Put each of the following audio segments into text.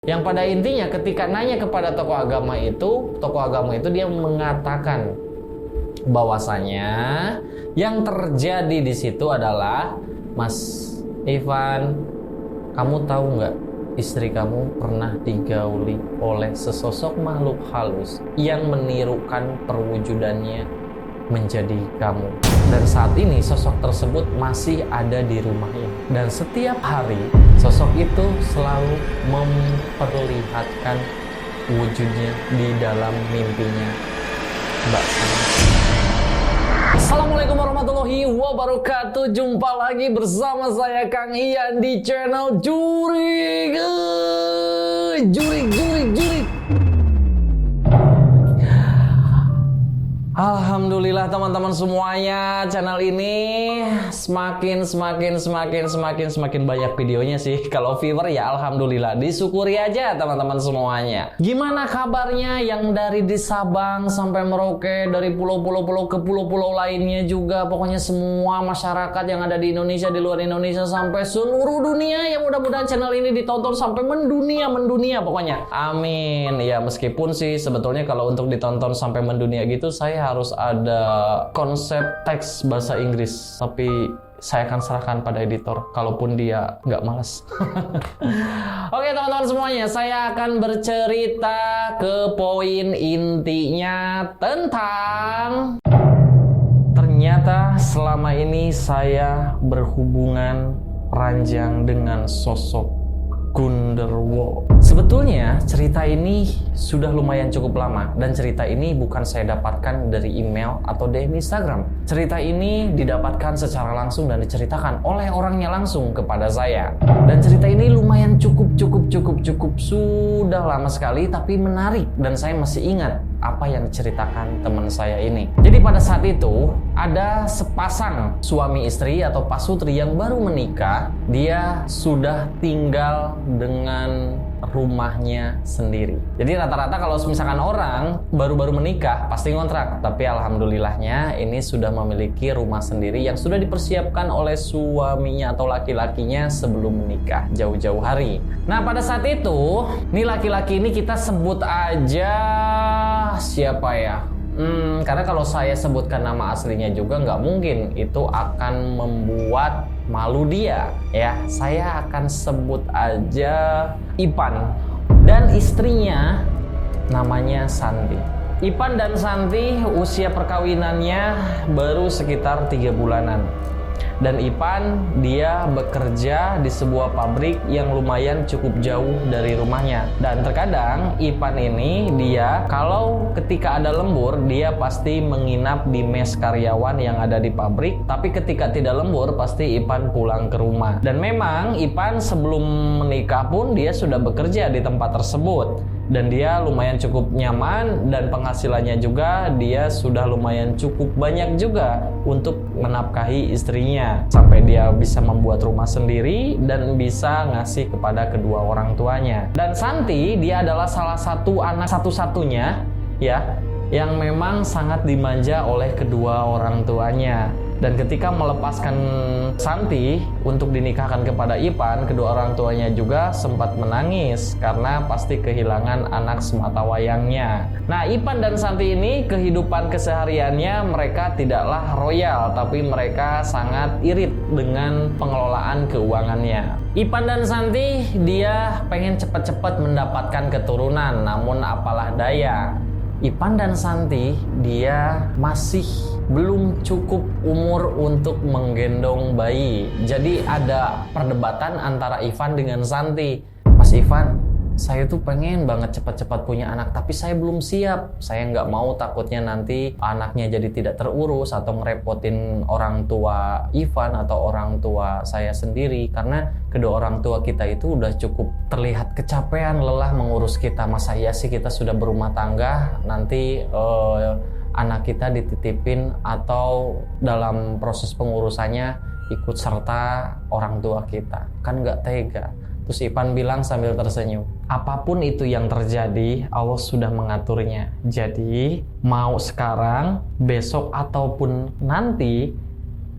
Yang pada intinya ketika nanya kepada tokoh agama itu dia mengatakan bahwasanya yang terjadi di situ adalah, Mas Ivan, kamu tahu nggak istri kamu pernah digauli oleh sesosok makhluk halus yang menirukan perwujudannya menjadi kamu. Dan saat ini sosok tersebut masih ada di rumahnya. Dan setiap hari sosok itu selalu memperlihatkan wujudnya di dalam mimpinya Mbak Sani. Assalamualaikum warahmatullahi wabarakatuh. Jumpa lagi bersama saya Kang Ian di channel Jurik. Alhamdulillah teman-teman semuanya, channel ini semakin banyak videonya sih. Kalau viewer ya alhamdulillah, disyukuri aja teman-teman semuanya. Gimana kabarnya yang dari di Sabang sampai Merauke, dari pulau-pulau ke pulau-pulau lainnya juga, pokoknya semua masyarakat yang ada di Indonesia, di luar Indonesia sampai seluruh dunia, yang mudah-mudahan channel ini ditonton sampai mendunia pokoknya. Amin. Ya meskipun sih sebetulnya kalau untuk ditonton sampai mendunia gitu saya harus ada konsep teks bahasa Inggris, tapi saya akan serahkan pada editor kalaupun dia nggak malas. Oke teman-teman semuanya, saya akan bercerita ke poin intinya tentang ternyata selama ini saya berhubungan ranjang dengan sosok Gundurwo. Sebetulnya cerita ini sudah lumayan cukup lama, dan cerita ini bukan saya dapatkan dari email atau DM Instagram. Cerita ini didapatkan secara langsung dan diceritakan oleh orangnya langsung kepada saya. Dan cerita ini lumayan cukup sudah lama sekali, tapi menarik dan saya masih ingat apa yang diceritakan teman saya ini. Jadi pada saat itu ada sepasang suami istri atau pasutri yang baru menikah. Dia sudah tinggal dengan rumahnya sendiri. Jadi rata-rata kalau misalkan orang baru-baru menikah pasti ngontrak, tapi alhamdulillahnya ini sudah memiliki rumah sendiri yang sudah dipersiapkan oleh suaminya atau laki-lakinya sebelum menikah jauh-jauh hari. Nah pada saat itu nih laki-laki ini kita sebut aja siapa ya? Karena kalau saya sebutkan nama aslinya juga nggak mungkin, itu akan membuat malu dia ya. Saya akan sebut aja Ipan, dan istrinya namanya Santi. Ipan dan Santi usia perkawinannya baru sekitar 3 bulanan. Dan Ipan dia bekerja di sebuah pabrik yang lumayan cukup jauh dari rumahnya. Dan terkadang Ipan ini dia kalau ketika ada lembur dia pasti menginap di mes karyawan yang ada di pabrik. Tapi ketika tidak lembur pasti Ipan pulang ke rumah. Dan memang Ipan sebelum menikah pun dia sudah bekerja di tempat tersebut. Dan dia lumayan cukup nyaman, dan penghasilannya juga dia sudah lumayan cukup banyak juga untuk menafkahi istrinya. Sampai dia bisa membuat rumah sendiri dan bisa ngasih kepada kedua orang tuanya. Dan Santi dia adalah salah satu anak satu-satunya ya, yang memang sangat dimanja oleh kedua orang tuanya. Dan ketika melepaskan Santi untuk dinikahkan kepada Ipan, kedua orang tuanya juga sempat menangis karena pasti kehilangan anak sematawayangnya. Nah, Ipan dan Santi ini kehidupan kesehariannya mereka tidaklah royal, tapi mereka sangat irit dengan pengelolaan keuangannya. Ipan dan Santi dia pengen cepat-cepat mendapatkan keturunan, namun apalah daya, Ipan dan Santi dia masih belum cukup umur untuk menggendong bayi. Jadi ada perdebatan antara Ivan dengan Santi. Mas Ivan, saya tuh pengen banget cepat-cepat punya anak, tapi saya belum siap. Saya nggak mau takutnya nanti anaknya jadi tidak terurus atau ngerepotin orang tua Ivan atau orang tua saya sendiri. Karena kedua orang tua kita itu udah cukup terlihat kecapean, lelah mengurus kita. Masa iya sih kita sudah berumah tangga, nanti anak kita dititipin atau dalam proses pengurusannya ikut serta orang tua kita, kan nggak tega. Terus Ipan bilang sambil tersenyum, apapun itu yang terjadi Allah sudah mengaturnya. Jadi mau sekarang, besok ataupun nanti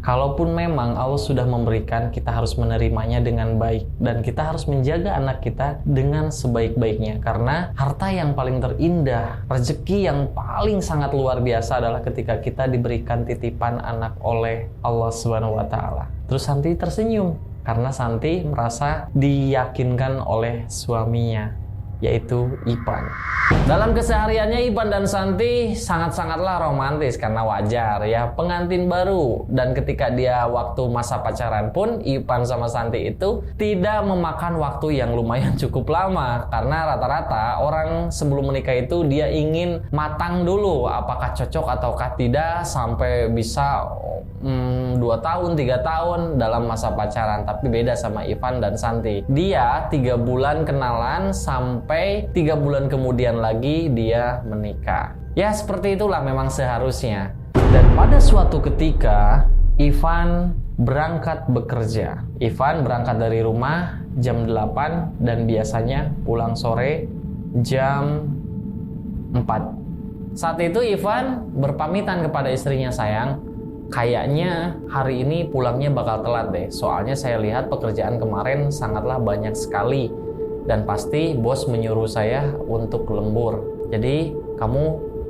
Kalaupun memang Allah sudah memberikan, kita harus menerimanya dengan baik. Dan kita harus menjaga anak kita dengan sebaik-baiknya. Karena harta yang paling terindah, rezeki yang paling sangat luar biasa adalah ketika kita diberikan titipan anak oleh Allah Subhanahu wa Ta'ala. Terus Santi tersenyum karena Santi merasa diyakinkan oleh suaminya, yaitu Ipan. Dalam kesehariannya Ipan dan Santi sangat-sangatlah romantis karena wajar ya, pengantin baru. Dan ketika dia waktu masa pacaran pun Ipan sama Santi itu tidak memakan waktu yang lumayan cukup lama. Karena rata-rata orang sebelum menikah itu dia ingin matang dulu apakah cocok ataukah tidak, sampai bisa 2 tahun, 3 tahun dalam masa pacaran. Tapi beda sama Ivan dan Santi. Dia 3 bulan kenalan sampai 3 bulan kemudian lagi dia menikah. Ya seperti itulah memang seharusnya. Dan pada suatu ketika Ivan berangkat bekerja. Ivan berangkat dari rumah jam 8 dan biasanya pulang sore jam 4. Saat itu Ivan berpamitan kepada istrinya, sayang, kayaknya hari ini pulangnya bakal telat deh. Soalnya saya lihat pekerjaan kemarin sangatlah banyak sekali. Dan pasti bos menyuruh saya untuk lembur. Jadi kamu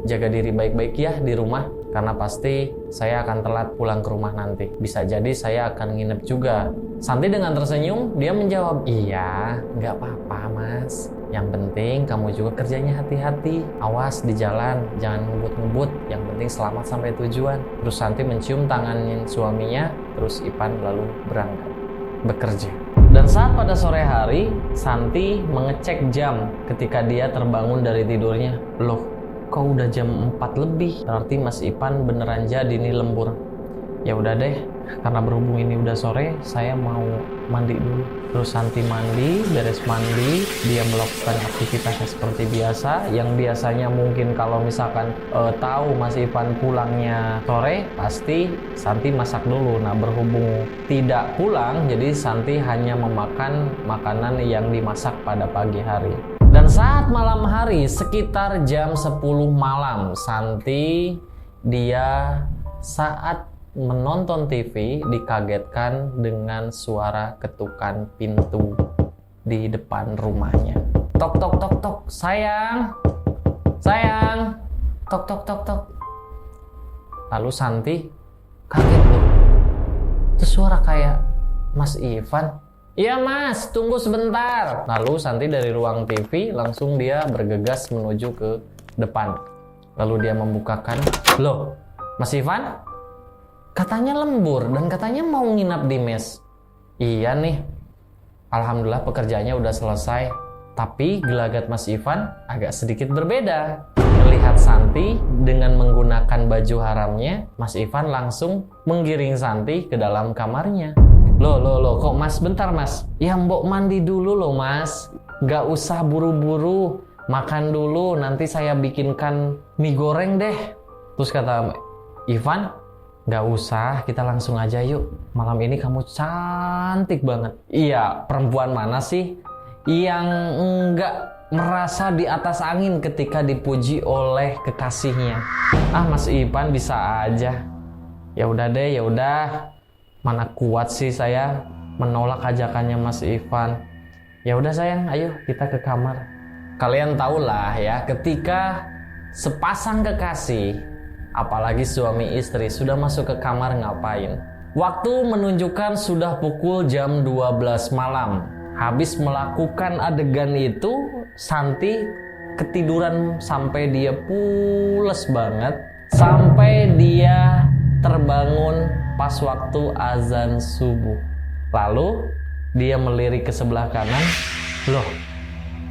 jaga diri baik-baik ya di rumah. Karena pasti saya akan telat pulang ke rumah nanti. Bisa jadi saya akan nginep juga. Santi dengan tersenyum, dia menjawab, iya, nggak apa-apa mas. Yang penting kamu juga kerjanya hati-hati. Awas di jalan, jangan ngebut-ngebut. Yang penting selamat sampai tujuan. Terus Santi mencium tangan suaminya. Terus Ipan lalu berangkat bekerja. Dan saat pada sore hari, Santi mengecek jam ketika dia terbangun dari tidurnya. Loh, kok udah jam 4 lebih? Berarti Mas Ipan beneran jadi nih lembur. Ya udah deh, karena berhubung ini udah sore, saya mau mandi dulu. Terus Santi mandi, beres mandi, dia melakukan aktivitasnya seperti biasa. Yang biasanya mungkin kalau misalkan tahu Mas Ipan pulangnya sore, pasti Santi masak dulu. Nah berhubung tidak pulang, jadi Santi hanya memakan makanan yang dimasak pada pagi hari. Dan saat malam hari, sekitar jam 10 malam, Santi dia saat menonton TV dikagetkan dengan suara ketukan pintu di depan rumahnya. Tok tok tok tok, sayang, sayang, tok tok tok tok. Lalu Santi kaget loh. Itu suara kayak Mas Ivan. Iya mas, tunggu sebentar. Lalu Santi dari ruang TV langsung dia bergegas menuju ke depan. Lalu dia membukakan, loh, Mas Ivan? Katanya lembur dan katanya mau nginap di mes. Iya nih, alhamdulillah pekerjaannya udah selesai. Tapi gelagat Mas Ivan agak sedikit berbeda. Melihat Santi dengan menggunakan baju haramnya, Mas Ivan langsung menggiring Santi ke dalam kamarnya. Loh, kok mas bentar mas? Ya mbok mandi dulu loh mas. Gak usah buru-buru, makan dulu, nanti saya bikinkan mie goreng deh. Terus kata Ivan, gak usah, kita langsung aja yuk. Malam ini kamu cantik banget. Iya, perempuan mana sih yang enggak merasa di atas angin ketika dipuji oleh kekasihnya? Ah, Mas Ivan bisa aja. Ya udah deh, ya udah. Mana kuat sih saya menolak ajakannya Mas Ivan. Ya udah sayang, ayo kita ke kamar. Kalian tahulah ya, ketika sepasang kekasih, apalagi suami istri, sudah masuk ke kamar ngapain? Waktu menunjukkan sudah pukul jam 12 malam. Habis melakukan adegan itu, Santi ketiduran sampai dia pules banget. Sampai dia terbangun pas waktu azan subuh. Lalu dia melirik ke sebelah kanan. Loh,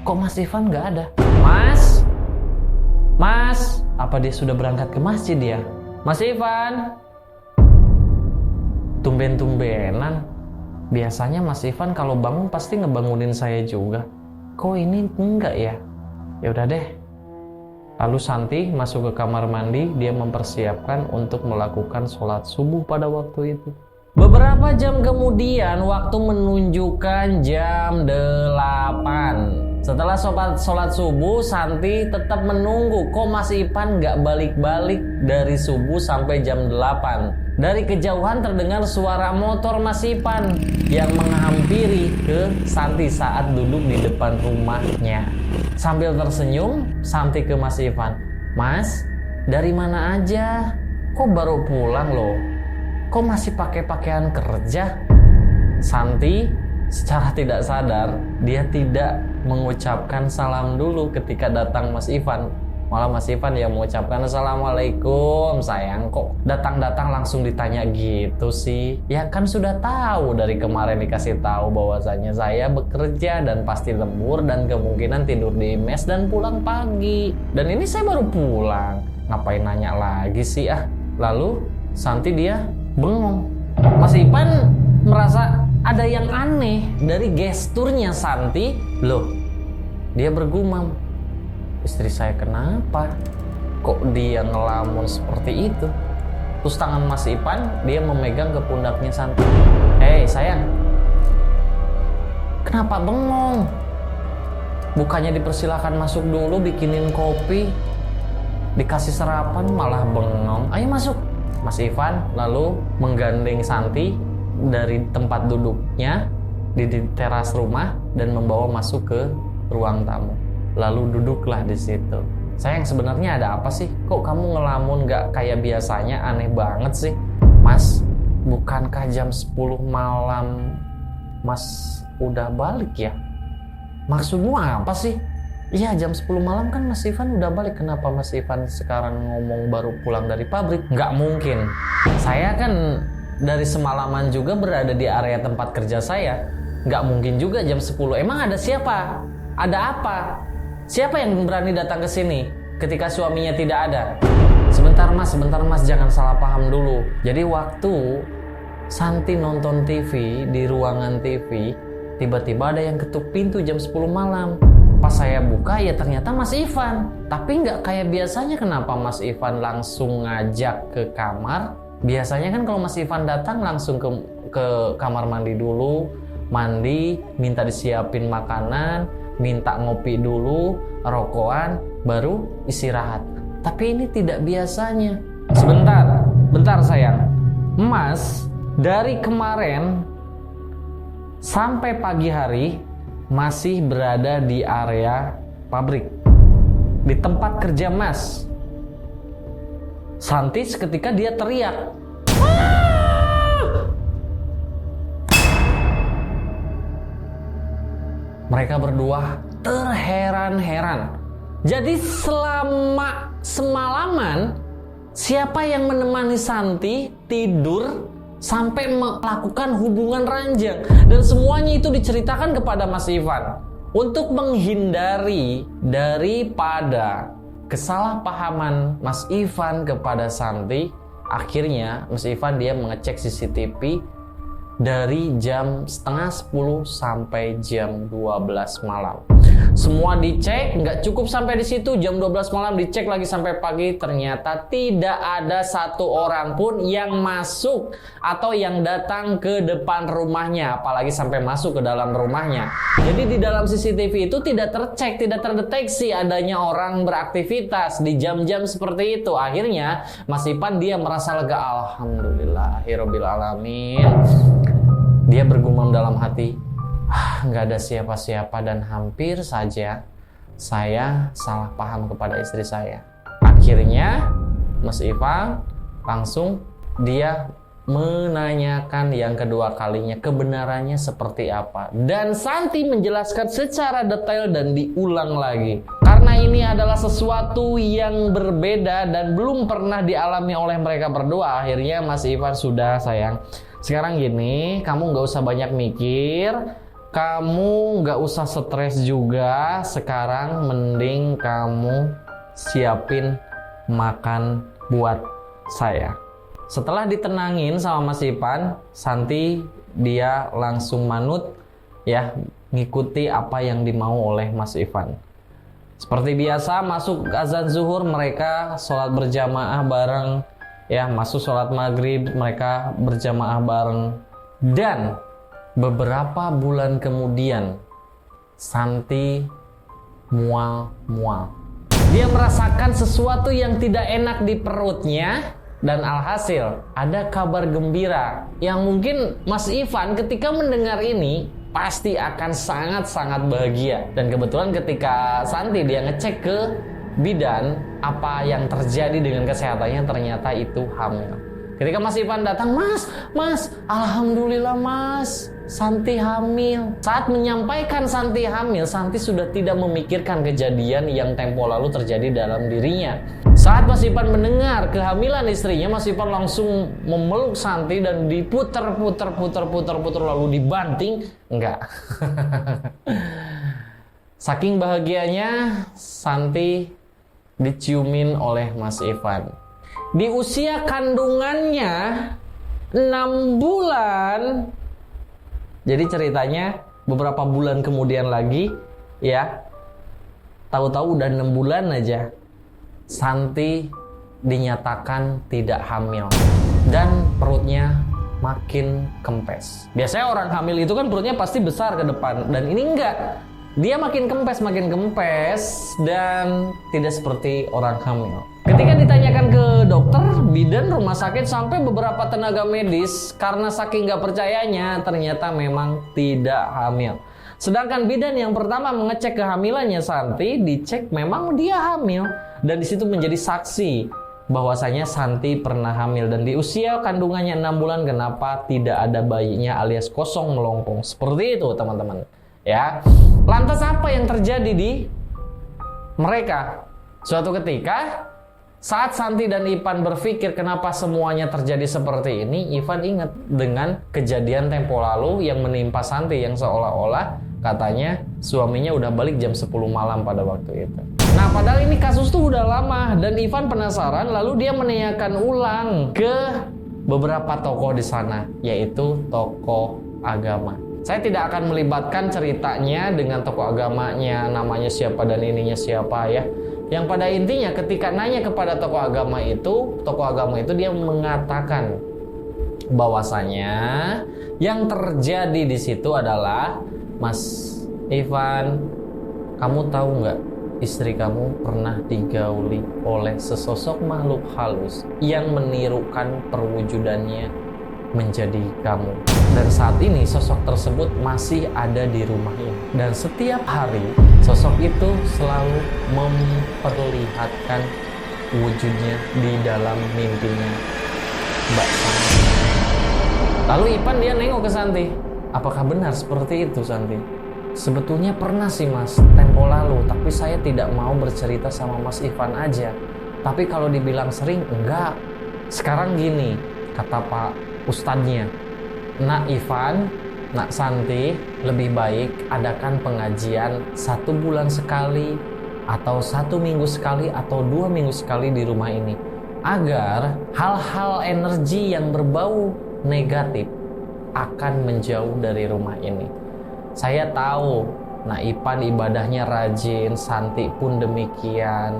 kok Mas Ivan gak ada? Mas? Mas? Apa dia sudah berangkat ke masjid ya? Mas Ivan? Tumben-tumbenan. Biasanya Mas Ivan kalau bangun pasti ngebangunin saya juga. Kok ini enggak ya? Ya udah deh. Lalu Santi masuk ke kamar mandi, dia mempersiapkan untuk melakukan sholat subuh pada waktu itu. Beberapa jam kemudian, waktu menunjukkan jam 8. Setelah sholat subuh, Santi tetap menunggu. Kok Mas Ipan nggak balik-balik dari subuh sampai jam 8? Dari kejauhan terdengar suara motor Mas Ivan yang menghampiri ke Santi saat duduk di depan rumahnya. Sambil tersenyum, Santi ke Mas Ivan, "Mas, dari mana aja? Kok baru pulang loh? Kok masih pakai pakaian kerja?" Santi secara tidak sadar, dia tidak mengucapkan salam dulu ketika datang Mas Ivan. Malah Mas Ivan yang mengucapkan "Assalamualaikum sayang, kok datang-datang langsung ditanya gitu sih?" Ya kan sudah tahu dari kemarin dikasih tahu bahwasanya saya bekerja dan pasti lembur dan kemungkinan tidur di mes dan pulang pagi. Dan ini saya baru pulang, ngapain nanya lagi sih ah? Lalu Santi dia bengong. Mas Ivan merasa ada yang aneh dari gesturnya Santi. Loh, dia bergumam, "Istri saya kenapa? Kok dia ngelamun seperti itu?" Terus tangan Mas Ivan dia memegang ke pundaknya Santi. "Hei sayang, kenapa bengong? Bukannya dipersilakan masuk dulu bikinin kopi, dikasih sarapan malah bengong. Ayo masuk." Mas Ivan lalu menggandeng Santi dari tempat duduknya di teras rumah dan membawa masuk ke ruang tamu. Lalu duduklah di situ. "Sayang, sebenarnya ada apa sih? Kok kamu ngelamun gak kayak biasanya? Aneh banget sih." "Mas, bukankah jam 10 malam Mas udah balik ya?" "Maksudmu apa sih?" "Iya, jam 10 malam kan Mas Ivan udah balik. Kenapa Mas Ivan sekarang ngomong baru pulang dari pabrik?" "Nggak mungkin. Saya kan dari semalaman juga berada di area tempat kerja saya. Nggak mungkin juga jam 10. Emang ada siapa? Ada apa? Siapa yang berani datang ke sini ketika suaminya tidak ada?" Sebentar mas, jangan salah paham dulu. Jadi waktu Santi nonton TV di ruangan TV, tiba-tiba ada yang ketuk pintu jam 10 malam. Pas saya buka ya ternyata Mas Ivan. Tapi nggak kayak biasanya. Kenapa Mas Ivan langsung ngajak ke kamar? Biasanya kan kalau Mas Ivan datang langsung ke kamar mandi dulu, mandi, minta disiapin makanan, minta ngopi dulu, rokokan, baru istirahat. Tapi ini tidak biasanya. Bentar sayang. Mas, dari kemarin sampai pagi hari masih berada di area pabrik, di tempat kerja Mas. Santi seketika dia teriak, "Ah!" Mereka berdua terheran-heran. Jadi selama semalaman siapa yang menemani Santi tidur sampai melakukan hubungan ranjang? Dan semuanya itu diceritakan kepada Mas Ivan. Untuk menghindari daripada kesalahpahaman Mas Ivan kepada Santi, akhirnya Mas Ivan dia mengecek CCTV dari jam setengah 10 sampai jam 12 malam. Semua dicek, nggak cukup sampai di situ. Jam 12 malam dicek lagi sampai pagi. Ternyata tidak ada satu orang pun yang masuk atau yang datang ke depan rumahnya, apalagi sampai masuk ke dalam rumahnya. Jadi di dalam CCTV itu tidak tercek, tidak terdeteksi adanya orang beraktivitas di jam-jam seperti itu. Akhirnya Mas Ivan dia merasa lega. Alhamdulillahirabbil alamin. Dia bergumam dalam hati, nggak ada siapa-siapa dan hampir saja saya salah paham kepada istri saya. Akhirnya Mas Ivan langsung dia menanyakan yang kedua kalinya kebenarannya seperti apa. Dan Santi menjelaskan secara detail dan diulang lagi. Karena ini adalah sesuatu yang berbeda dan belum pernah dialami oleh mereka berdua. Akhirnya Mas Ivan, "Sudah sayang, sekarang gini, kamu nggak usah banyak mikir, kamu nggak usah stres juga. Sekarang mending kamu siapin makan buat saya." Setelah ditenangin sama Mas Ivan, Santi dia langsung manut ya, ngikuti apa yang dimau oleh Mas Ivan. Seperti biasa masuk azan zuhur mereka sholat berjamaah bareng. Ya, masuk sholat maghrib mereka berjamaah bareng. Dan beberapa bulan kemudian Santi mual-mual. Dia merasakan sesuatu yang tidak enak di perutnya. Dan alhasil ada kabar gembira yang mungkin Mas Ivan ketika mendengar ini pasti akan sangat-sangat bahagia. Dan kebetulan ketika Santi dia ngecek ke bidan apa yang terjadi dengan kesehatannya, ternyata itu hamil. Ketika Mas Ivan datang, Mas, alhamdulillah Mas, Santi hamil. Saat menyampaikan Santi hamil, Santi sudah tidak memikirkan kejadian yang tempo lalu terjadi dalam dirinya. Saat Mas Ivan mendengar kehamilan istrinya, Mas Ivan langsung memeluk Santi dan diputer-puter lalu dibanting. Enggak. Saking bahagianya, Santi diciumin oleh Mas Ivan. Di usia kandungannya 6 bulan. Jadi ceritanya beberapa bulan kemudian lagi ya, tahu-tahu udah 6 bulan aja Santi dinyatakan tidak hamil dan perutnya makin kempes. Biasanya orang hamil itu kan perutnya pasti besar ke depan, dan ini enggak. Dia makin kempes dan tidak seperti orang hamil. Ketika ditanyakan ke dokter, bidan rumah sakit sampai beberapa tenaga medis, karena saking gak percayanya, ternyata memang tidak hamil. Sedangkan bidan yang pertama mengecek kehamilannya Santi, dicek memang dia hamil. Dan disitu menjadi saksi bahwasanya Santi pernah hamil. Dan di usia kandungannya 6 bulan, kenapa tidak ada bayinya alias kosong melongkong. Seperti itu teman-teman. Ya, lantas apa yang terjadi di mereka? Suatu ketika, saat Santi dan Ivan berpikir kenapa semuanya terjadi seperti ini, Ivan ingat dengan kejadian tempo lalu yang menimpa Santi, yang seolah-olah katanya suaminya udah balik jam 10 malam pada waktu itu. Nah, padahal ini kasus tuh udah lama, dan Ivan penasaran, lalu dia menanyakan ulang ke beberapa tokoh di sana, yaitu tokoh agama. Saya tidak akan melibatkan ceritanya dengan tokoh agamanya, namanya siapa dan ininya siapa ya. Yang pada intinya ketika nanya kepada tokoh agama itu dia mengatakan bahwasanya yang terjadi di situ adalah, Mas Ivan, kamu tahu nggak, istri kamu pernah digauli oleh sesosok makhluk halus yang menirukan perwujudannya menjadi kamu. Dan saat ini sosok tersebut masih ada di rumah ini. Dan setiap hari sosok itu selalu memperlihatkan wujudnya di dalam mimpinya Mbak Santi. Lalu Ivan dia nengok ke Santi. Apakah benar seperti itu Santi? Sebetulnya pernah sih Mas, tempo lalu. Tapi saya tidak mau bercerita sama Mas Ivan aja. Tapi kalau dibilang sering, enggak. Sekarang gini, kata Pak Ustadznya, Nak Ivan, Nak Santi, lebih baik adakan pengajian 1 bulan sekali, atau 1 minggu sekali, atau 2 minggu sekali di rumah ini, agar hal-hal energi yang berbau negatif akan menjauh dari rumah ini. Saya tahu Nak Ivan ibadahnya rajin, Santi pun demikian,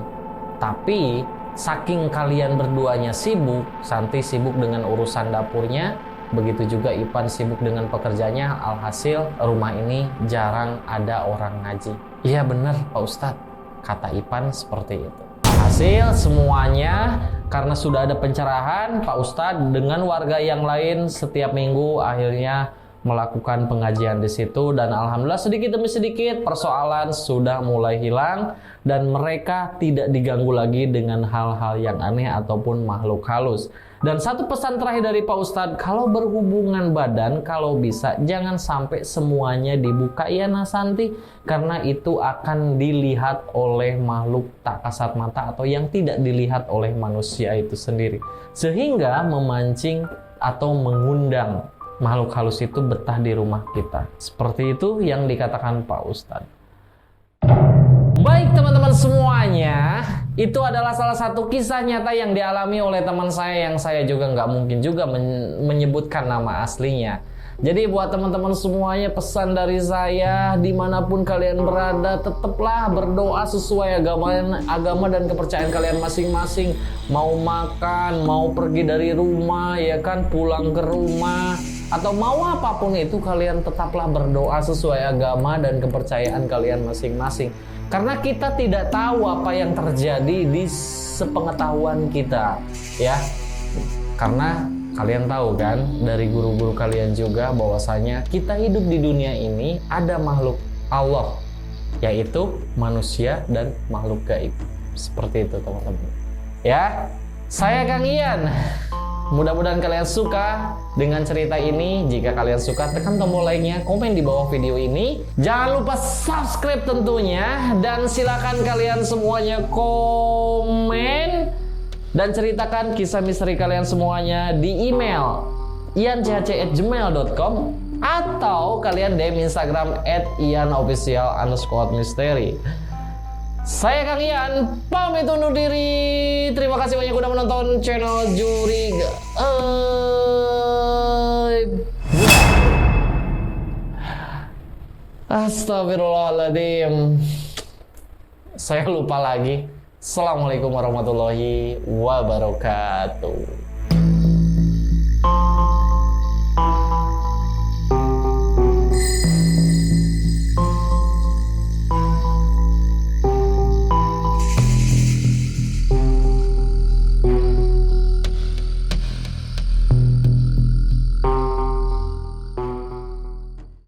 tapi saking kalian berduanya sibuk, Santi sibuk dengan urusan dapurnya, begitu juga Ivan sibuk dengan pekerjaannya, alhasil rumah ini jarang ada orang ngaji. Iya benar Pak Ustadz, kata Ivan seperti itu. Alhasil semuanya karena sudah ada pencerahan, Pak Ustadz dengan warga yang lain setiap minggu akhirnya melakukan pengajian di situ, dan alhamdulillah sedikit demi sedikit persoalan sudah mulai hilang dan mereka tidak diganggu lagi dengan hal-hal yang aneh ataupun makhluk halus. Dan satu pesan terakhir dari Pak Ustadz, kalau berhubungan badan kalau bisa jangan sampai semuanya dibuka ya Nak Santi, karena itu akan dilihat oleh makhluk tak kasat mata atau yang tidak dilihat oleh manusia itu sendiri, sehingga memancing atau mengundang makhluk halus itu betah di rumah kita. Seperti itu yang dikatakan Pak Ustadz. Baik teman-teman semuanya, itu adalah salah satu kisah nyata yang dialami oleh teman saya yang saya juga nggak mungkin juga menyebutkan nama aslinya. Jadi buat teman-teman semuanya, pesan dari saya, dimanapun kalian berada, tetaplah berdoa sesuai agama dan kepercayaan kalian masing-masing. Mau makan, mau pergi dari rumah, ya kan, pulang ke rumah, atau mau apapun itu, kalian tetaplah berdoa sesuai agama dan kepercayaan kalian masing-masing. Karena kita tidak tahu apa yang terjadi di sepengetahuan kita, ya. Karena kalian tahu kan dari guru-guru kalian juga bahwasanya kita hidup di dunia ini ada makhluk Allah, yaitu manusia dan makhluk gaib. Seperti itu teman-teman. Ya, saya Kang Ian. Mudah-mudahan kalian suka dengan cerita ini. Jika kalian suka, tekan tombol like-nya, komen di bawah video ini. Jangan lupa subscribe tentunya. Dan silakan kalian semuanya komen dan ceritakan kisah misteri kalian semuanya di email ianchc@gmail.com atau kalian DM Instagram @ianofficial_misteri. Saya Kang Ian, pamit undur diri. Terima kasih banyak udah menonton channel Juriga. Astagfirullahaladzim. Saya lupa lagi. Assalamualaikum warahmatullahi wabarakatuh.